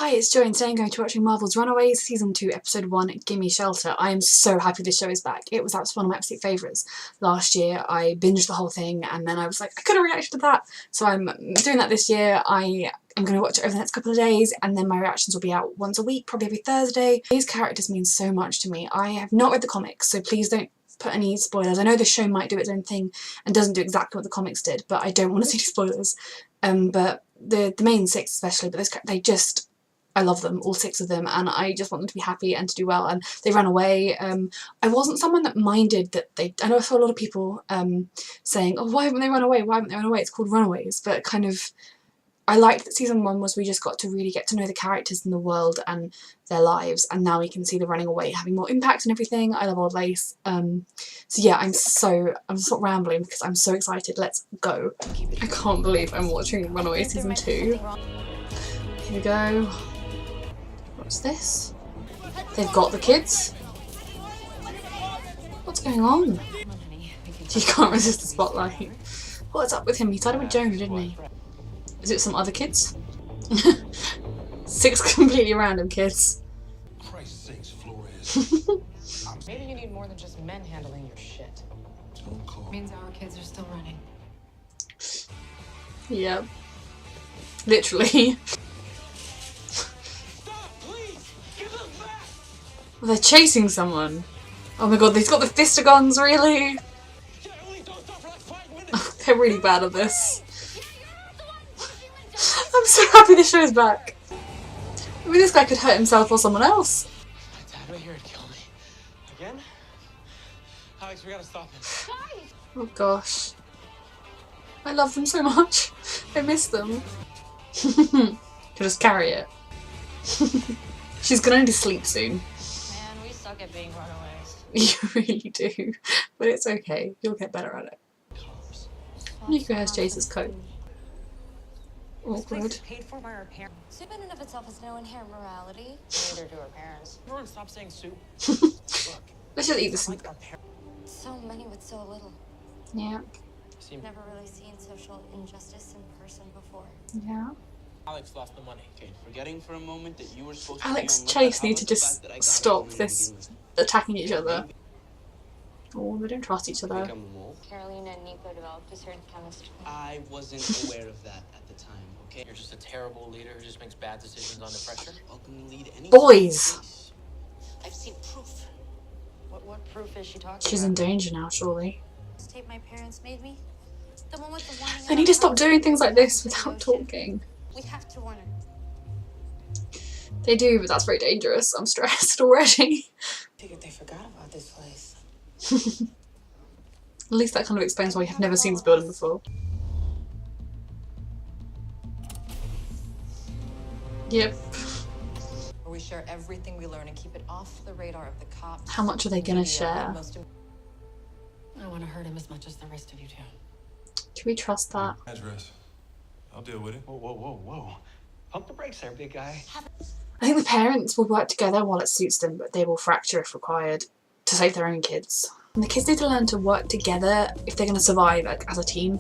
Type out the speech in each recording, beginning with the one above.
Hi, it's Joy and today I'm going to be watching Marvel's Runaways Season 2 Episode 1, Gimme Shelter. I am so happy this show is back. It was one of my absolute favourites. Last year I binged the whole thing and then I was like, I could have reacted to that. So I'm doing that this year. I am going to watch it over the next couple of days and then my reactions will be out once a week, probably every Thursday. These characters mean so much to me. I have not read the comics, so please don't put any spoilers. I know the show might do its own thing and doesn't do exactly what the comics did, but I don't want to see spoilers. But the main six especially, but I love them, all six of them, and I just want them to be happy and to do well, and they ran away. I wasn't someone that minded that I know I saw a lot of people saying, oh, why haven't they run away, why haven't they run away, it's called Runaways, but kind of, I liked that Season 1 was we just got to really get to know the characters in the world and their lives, and now we can see the running away having more impact and everything. I love Old Lace. So yeah, I'm sort of rambling because I'm so excited. Let's go. I can't believe I'm watching Runaways Season 2. Here we go. What's this? They've got the kids? What's going on? He can't resist the spotlight. What's up with him? He started with Jonah, didn't he? Is it some other kids? 6 completely random kids. Christ's sakes, Flores. Maybe you need more than just men handling your shit. Means our kids are still running. Yep. Literally. They're chasing someone. Oh my god, he's got the fistigons, really? Oh, they're really bad at this. I'm so happy this show's back. Maybe this guy could hurt himself or someone else. Dad, right here would kill me. Again? Alex, we gotta stop him. Oh gosh. I love them so much. I miss them. Could just carry it. She's gonna need to sleep soon. Man, we suck at being runaways. You really do. But it's okay. You'll get better at it. Nico has Chase's coat. Awkward. Paid for by our parents. Soup in and of itself has no inherent morality. Neither do our parents. Everyone stop saying soup. Let's just eat the soup. So many with so little. Yeah. Never really seen social injustice in person before. Yeah. Alex lost the money. Okay, forgetting for a moment that you were supposed Alex to Chase need to just stop this attacking each other. Oh, they don't trust each other. Carolina and Nico developed a certain chemistry. I wasn't aware of that at the time, okay? You're just a terrible leader who just makes bad decisions under pressure. Welcome to lead any Boys! I've seen proof. What proof is she talking She's in danger now, surely. This tape my parents made me. The one with the warning. They need to stop doing things like this without talking. We have to warn her. They do, but that's very dangerous. I'm stressed already. I figured they forgot about this place. At least that kind of explains why you've never seen this building before. Yep. Where we share everything we learn and keep it off the radar of the cops. How much are they gonna share? I want to hurt him as much as the rest of you do. Do we trust that? Address. I'll deal with it. Whoa, whoa, whoa, whoa. Pump the brakes there, big guy. I think the parents will work together while it suits them, but they will fracture if required to save their own kids. And the kids need to learn to work together if they're going to survive, like, as a team,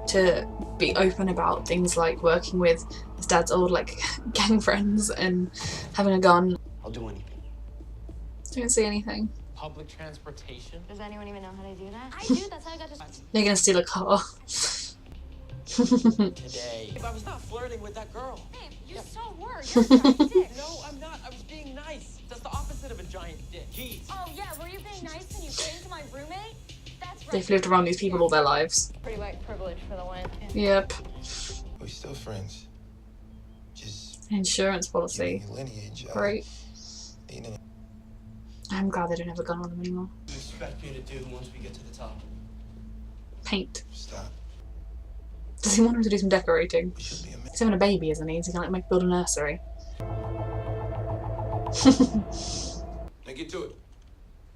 to be open about things like working with his dad's old, like, gang friends and having a gun. I'll do anything. Don't say anything. Public transportation? Does anyone even know how to do that? I do. That's how I got to. They're going to steal a car. Today. If I was not flirting with that girl. Babe, you so were. You're a giant dick. No, I'm not. I was being nice. That's the opposite of a giant dick. Keith. Oh yeah, were you being nice when you banged my roommate? That's right. They've lived around these people all their lives. Pretty white privilege for the win. Yep. We're still friends. Just Insurance policy. your lineage. Great. You know, I'm glad they don't have a gun on them anymore. I expect you to do once we get to the top. Paint. stop. Does he want him to do some decorating? We should be a He's having a baby, isn't he? Is he gonna like build a nursery? Now get to it.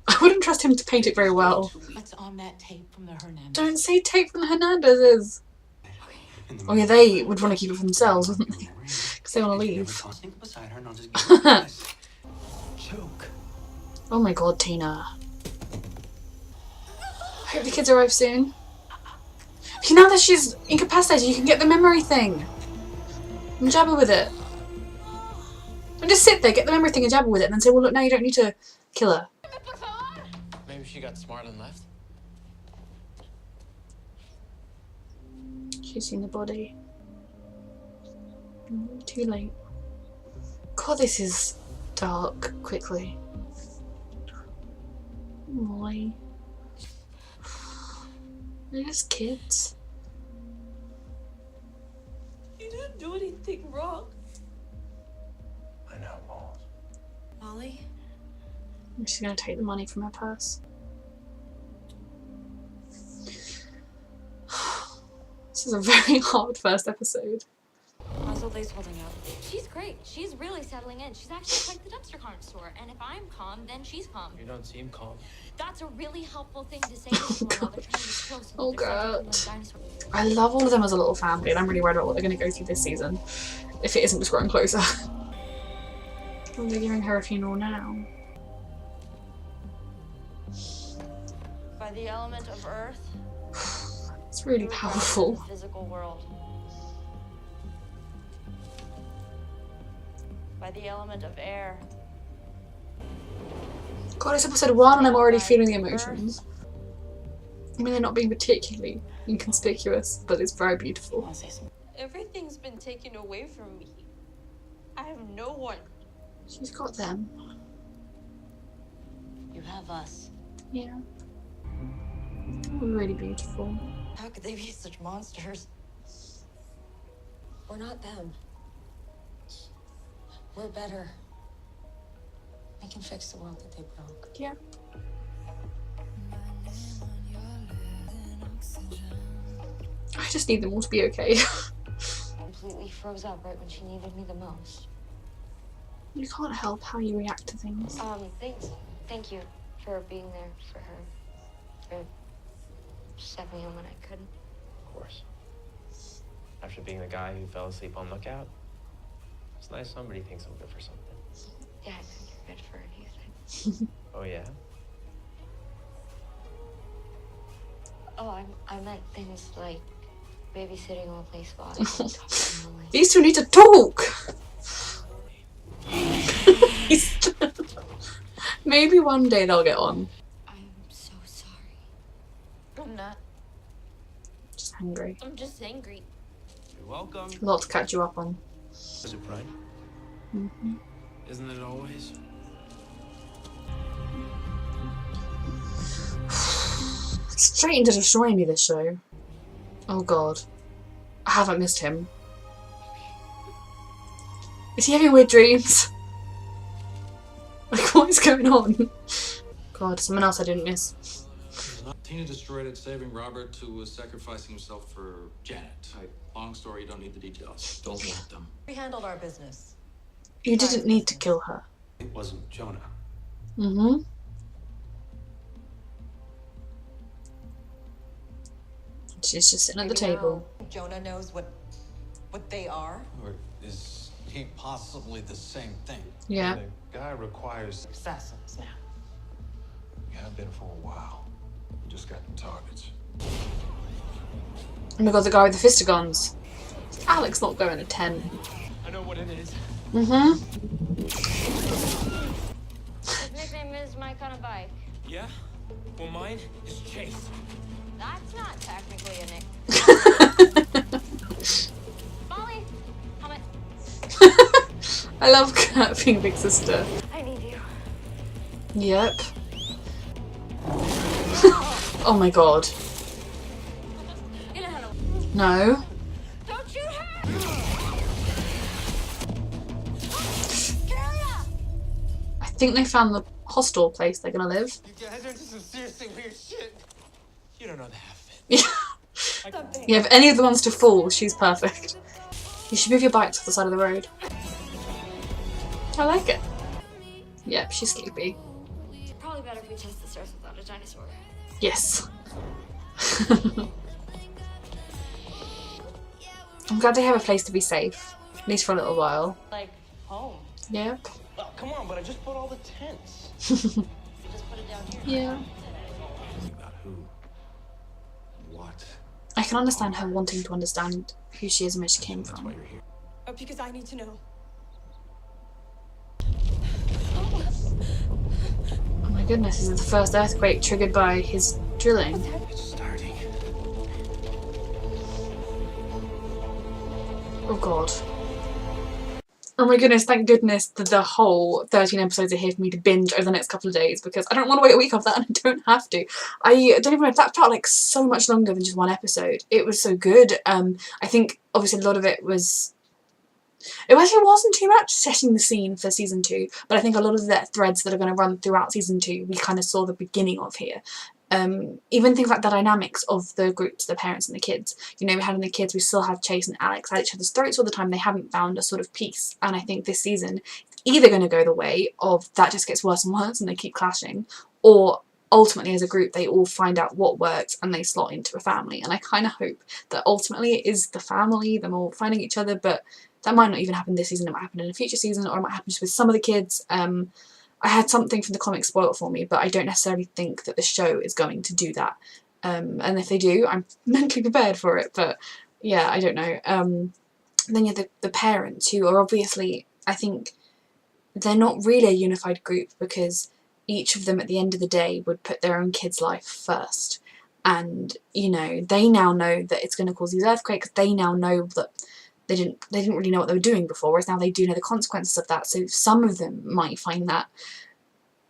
I wouldn't trust him to paint it very well. What's on that tape from the Hernandez? Don't say tape from the Hernandezes. Oh yeah, they would want to keep it for themselves, wouldn't they? Because they want to leave. Sink beside her and I'll just give her a kiss. Choke. Oh my god, Tina. I hope the kids arrive soon. Okay, now that she's incapacitated, you can get the memory thing. And jab her with it. And just sit there, get the memory thing and jabber with it, and then say, well, look, now you don't need to kill her. Maybe she got smart and left. She's seen the body. Too late. God, this is dark quickly. Molly. They're just kids. You didn't do anything wrong. I know, Balls. Molly? She's gonna take the money from her purse. This is a very hard first episode. How's old Lace holding up? She's great. She's really settling in. She's actually like the dumpster connoisseur. And if I'm calm, then she's calm. You don't seem calm. That's a really helpful thing to say to someone while they're trying to be close. Oh, They're God. like dinosaurs. I love all of them as a little family, and I'm really worried about what they're going to go through this season. If it isn't just growing closer. Oh, they're giving her a funeral now. By the element of earth. It's really you were grounded in powerful. the physical world. By the element of air. God, it's episode 1 and I'm already feeling the emotions. I mean, they're not being particularly inconspicuous, but it's very beautiful. Everything's been taken away from me. I have no one. She's got them. You have us. Yeah. Really beautiful. How could they be such monsters? We're not them. We're better. We can fix the world that they broke. Yeah. I just need them all to be okay. Completely froze up right when she needed me the most. You can't help how you react to things. Thank you for being there for her. For stepping in when I couldn't. Of course. After being the guy who fell asleep on Lookout, it's nice somebody thinks I'm good for something. Yeah, I think you're good for anything. Oh, yeah? Oh, I meant things like babysitting while play spot. and talking to Molly. These two need to talk! Maybe one day they'll get on. I'm so sorry. I'm not. Just angry. I'm just angry. You're welcome. A lot to catch you up on. Is it pride? Mm-hmm. Isn't it always? Straight into destroying me, this show. Oh god. I haven't missed him. Is he having weird dreams? Like, what is going on? God, someone else I didn't miss. Tina destroyed it, saving Robert, who was sacrificing himself for Janet. Long story, you don't need the details. Don't want them. We handled our business. You didn't need to kill her. It wasn't Jonah. Mm-hmm. She's just sitting at the table. Jonah knows what they are. Or is he possibly the same thing? Yeah. The guy requires. Assassins now. We have been for a while. We just got the targets. Oh my god, the guy with the fistigons. Alex not going to 10. I know what it is. Mm-hmm. His nickname is Mike on a bike. Yeah? Well, mine is Chase. That's not technically a nickname. Molly, helmet. I love Kurt being big sister. I need you. Yep. Oh my god. You know how to. No. Don't shoot her! Carry up! I think they found the hostel place they're gonna live. You guys are just some seriously weird shit. You don't know the half of it. Yeah. Yeah, if any of the ones to fall, she's perfect. You should move your bike to the side of the road. I like it. Yep, she's sleepy. Probably better if we test the stairs without a dinosaur. Yes. I'm glad they have a place to be safe. At least for a little while. Like, home. Yep. Oh, come on, but I just put all the tents. You just put it down here. Yeah. About who? What? I can understand her wanting to understand who she is and where she came That's why from. you're here. Because I need to know. goodness, this is the first earthquake triggered by his drilling. It's starting. Oh god. Oh my goodness, thank goodness that the whole 13 episodes are here for me to binge over the next couple of days, because I don't want to wait a week after that, and I don't have to. I don't even know, that felt like so much longer than just one episode. It was so good. I think obviously a lot of it was... It actually wasn't too much setting the scene for season 2, but I think a lot of the threads that are going to run throughout season 2 we kind of saw the beginning of here. Even things like the dynamics of the groups, the parents and the kids. You know, we had in the kids, we still have Chase and Alex at each other's throats all the time. They haven't found a sort of peace, and I think this season it's either going to go the way of that just gets worse and worse and they keep clashing, or ultimately as a group they all find out what works and they slot into a family. And I kind of hope that ultimately it is the family, them all finding each other, but that might not even happen this season. It might happen in a future season, or it might happen just with some of the kids. I had something from the comic spoiled for me, but I don't necessarily think that the show is going to do that. And if they do, I'm mentally prepared for it, but yeah, I don't know. Then you have the parents, who are obviously, I think, they're not really a unified group, because each of them at the end of the day would put their own kid's life first. And, you know, they now know that it's going to cause these earthquakes. They now know that they didn't really know what they were doing before, whereas now they do know the consequences of that. So some of them might find that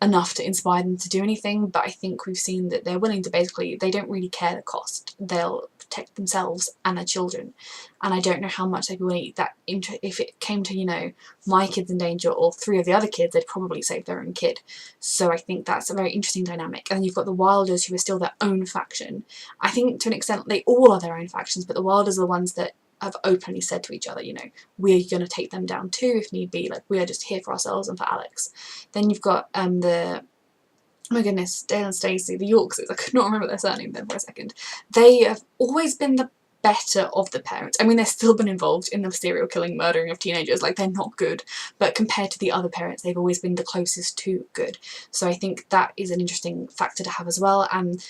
enough to inspire them to do anything, but I think we've seen that they're willing to basically, they don't really care the cost. They'll protect themselves and their children, and I don't know how much they'd be willing that if it came to, you know, my kid's in danger or 3 of the other kids, they'd probably save their own kid. So I think that's a very interesting dynamic. And then you've got the Wilders, who are still their own faction. I think to an extent they all are their own factions, but the Wilders are the ones that have openly said to each other, you know, we're going to take them down too if need be, like we are just here for ourselves and for Alex. Then you've got the, oh my goodness, Dale and Stacey, the Yorkses, I could not remember their surname then for a second. They have always been the better of the parents. I mean, they've still been involved in the serial killing, murdering of teenagers, like they're not good, but compared to the other parents, they've always been the closest to good. So I think that is an interesting factor to have as well. And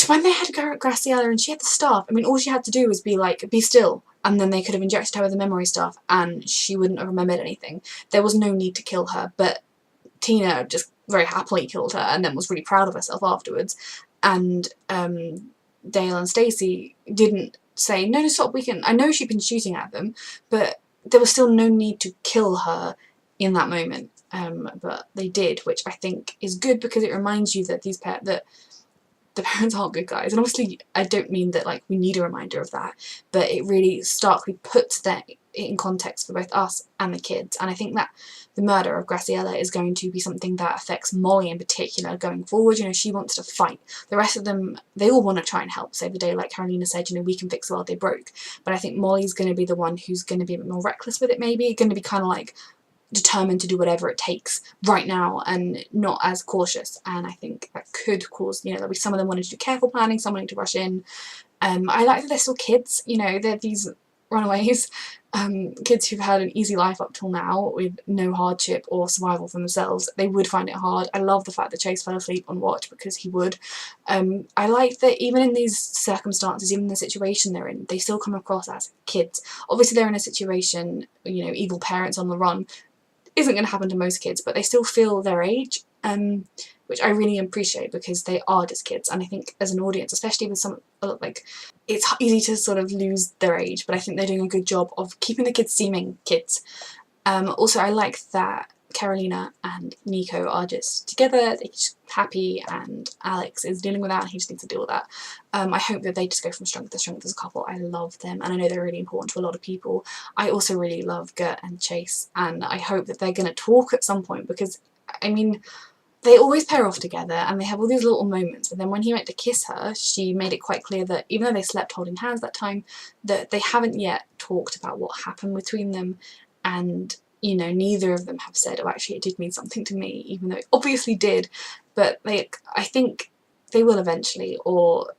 when they had Graciela and she had the staff, I mean, all she had to do was be like, be still, and then they could have injected her with the memory stuff and she wouldn't have remembered anything. There was no need to kill her, but Tina just very happily killed her and then was really proud of herself afterwards. And Dale and Stacey didn't say, no, stop, we can, I know she'd been shooting at them, but there was still no need to kill her in that moment. But they did, which I think is good, because it reminds you that the parents aren't good guys. And obviously I don't mean that like we need a reminder of that, but it really starkly puts that in context for both us and the kids. And I think that the murder of Graciela is going to be something that affects Molly in particular going forward. You know, she wants to fight. The rest of them, they all want to try and help save the day, like Carolina said, you know, we can fix the world they broke. But I think Molly's going to be the one who's going to be a bit more reckless with it, maybe, going to be kind of like determined to do whatever it takes right now and not as cautious. And I think that could cause, you know, there'll be some of them wanting to do careful planning, some wanting to rush in. I like that they're still kids, you know, they're these runaways, kids who've had an easy life up till now with no hardship or survival for themselves. They would find it hard. I love the fact that Chase fell asleep on watch, because he would. I like that even in these circumstances, even in the situation they're in, they still come across as kids. Obviously they're in a situation, you know, evil parents on the run, isn't going to happen to most kids, but they still feel their age, which I really appreciate, because they are just kids. And I think as an audience, especially with some, like, it's easy to sort of lose their age, but I think they're doing a good job of keeping the kids seeming kids. Also, I like that Carolina and Nico are just together, they're just happy, and Alex is dealing with that and he just needs to deal with that. I hope that they just go from strength to strength as a couple. I love them and I know they're really important to a lot of people. I also really love Gert and Chase, and I hope that they're going to talk at some point, because, I mean, they always pair off together and they have all these little moments, but then when he went to kiss her, she made it quite clear that even though they slept holding hands that time, that they haven't yet talked about what happened between them. And you know, neither of them have said, oh, actually it did mean something to me, even though it obviously did. But I think they will eventually, or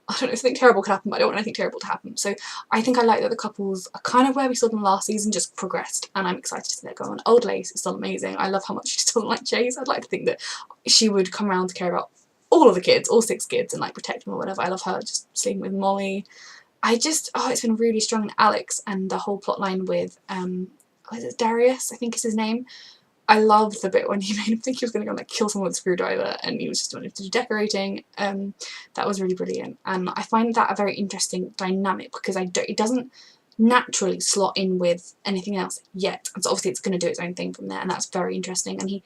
I don't know, something terrible could happen, but I don't want anything terrible to happen. So I think I like that the couples are kind of where we saw them last season, just progressed, and I'm excited to see that go on. Old Lace is still amazing. I love how much she still doesn't like Chase. I'd like to think that she would come around to care about all of the kids, all 6 kids, and like protect them or whatever. I love her just sleeping with Molly. It's been really strong. And Alex and the whole plot line with, is it Darius, I think is his name. I loved the bit when he made him think he was going to go and like kill someone with a screwdriver, and he was just wanting to do decorating. That was really brilliant, and I find that a very interesting dynamic because it doesn't naturally slot in with anything else yet, and so obviously it's going to do its own thing from there, and that's very interesting. And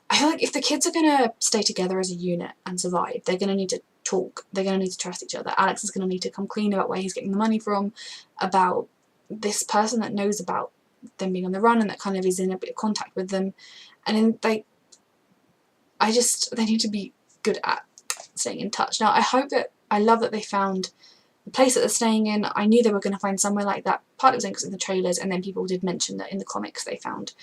I feel like if the kids are going to stay together as a unit and survive, they're going to need to talk, they're going to need to trust each other. Alex is going to need to come clean about where he's getting the money from, about this person that knows about them being on the run and that kind of is in a bit of contact with them, and then they need to be good at staying in touch. Now I love that they found the place that they're staying in. I knew they were going to find somewhere like that, partly it was in the trailers, and then people did mention that in the comics they found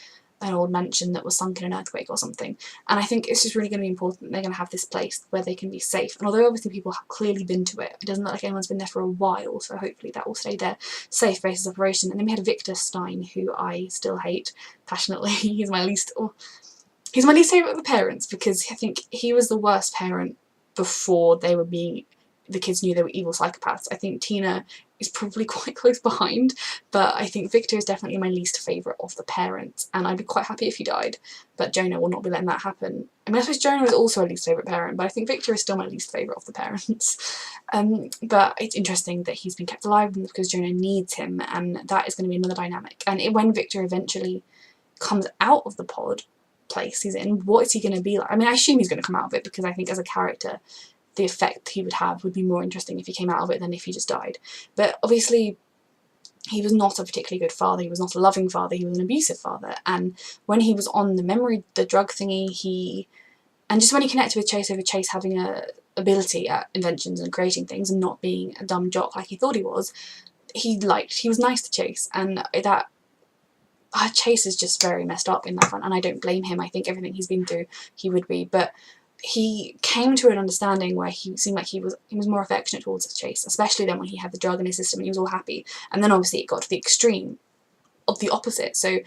an old mansion that was sunk in an earthquake or something, and I think it's just really going to be important that they're going to have this place where they can be safe. And although obviously people have clearly been to it, it doesn't look like anyone's been there for a while, so hopefully that will stay their safe basis of operation. And then we had Victor Stein, who I still hate passionately. He's my least favourite of the parents, because I think he was the worst parent before the kids knew they were evil psychopaths. I think Tina is probably quite close behind, but I think Victor is definitely my least favourite of the parents, and I'd be quite happy if he died, but Jonah will not be letting that happen. I mean, I suppose Jonah is also a least favourite parent, but I think Victor is still my least favourite of the parents. But it's interesting that he's been kept alive because Jonah needs him, and that is going to be another dynamic. And when Victor eventually comes out of the pod place he's in, what is he going to be like? I mean, I assume he's going to come out of it, because I think as a character the effect he would be more interesting if he came out of it than if he just died. But obviously he was not a particularly good father, he was not a loving father, he was an abusive father, and when he was on the drug thingy, and just when he connected with Chase over Chase having a ability at inventions and creating things and not being a dumb jock like he thought he was was nice to Chase, and that Chase is just very messed up in that front, and I don't blame him. I think everything he's been through he would be, but he came to an understanding where he seemed like he was more affectionate towards Chase, especially then when he had the drug in his system and he was all happy. And then obviously it got to the extreme of the opposite. So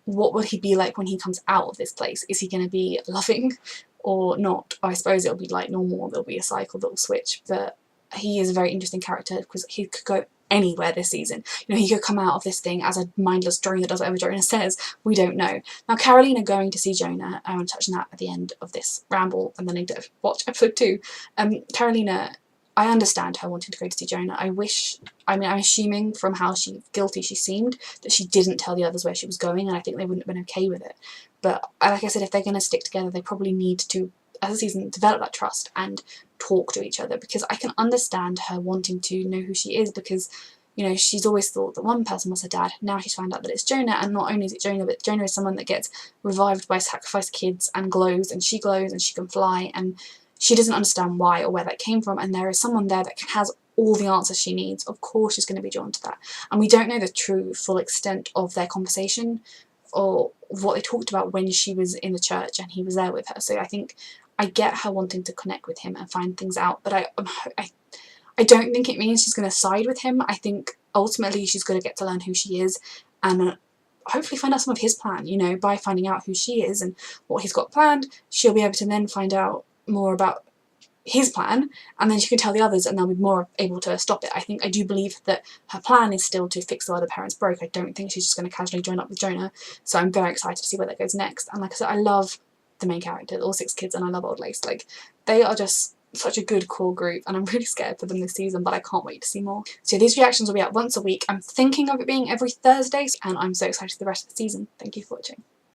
what would he be like when he comes out of this place? Is he going to be loving or not? I suppose it'll be like normal, there'll be a cycle that will switch, but he is a very interesting character because he could go anywhere this season. You know, he could come out of this thing as a mindless drone that does whatever Jonah says. We don't know. Now, Carolina going to see Jonah, I want to touch on that at the end of this ramble, and then I need to watch episode 2. Carolina, I understand her wanting to go to see Jonah. I'm assuming from how guilty she seemed that she didn't tell the others where she was going, and I think they wouldn't have been okay with it. But like I said, if they're going to stick together, they probably need to, as a season, develop that trust and talk to each other, because I can understand her wanting to know who she is, because, you know, she's always thought that one person was her dad. Now she's found out that it's Jonah, and not only is it Jonah, but Jonah is someone that gets revived by sacrificed kids and glows and she can fly, and she doesn't understand why or where that came from, and there is someone there that has all the answers she needs. Of course she's going to be drawn to that, and we don't know the true full extent of their conversation or what they talked about when she was in the church and he was there with her. So I think I get her wanting to connect with him and find things out, but I don't think it means she's going to side with him. I think ultimately she's going to get to learn who she is and hopefully find out some of his plan. You know, by finding out who she is and what he's got planned, she'll be able to then find out more about his plan, and then she can tell the others and they'll be more able to stop it. I do believe that her plan is still to fix the way the parents broke. I don't think she's just going to casually join up with Jonah, so I'm very excited to see where that goes next. And like I said, I love the main character, all 6 kids, and I love Old Lace. Like, they are just such a good core group, and I'm really scared for them this season, but I can't wait to see more. So these reactions will be out once a week. I'm thinking of it being every Thursday, and I'm so excited for the rest of the season. Thank you for watching.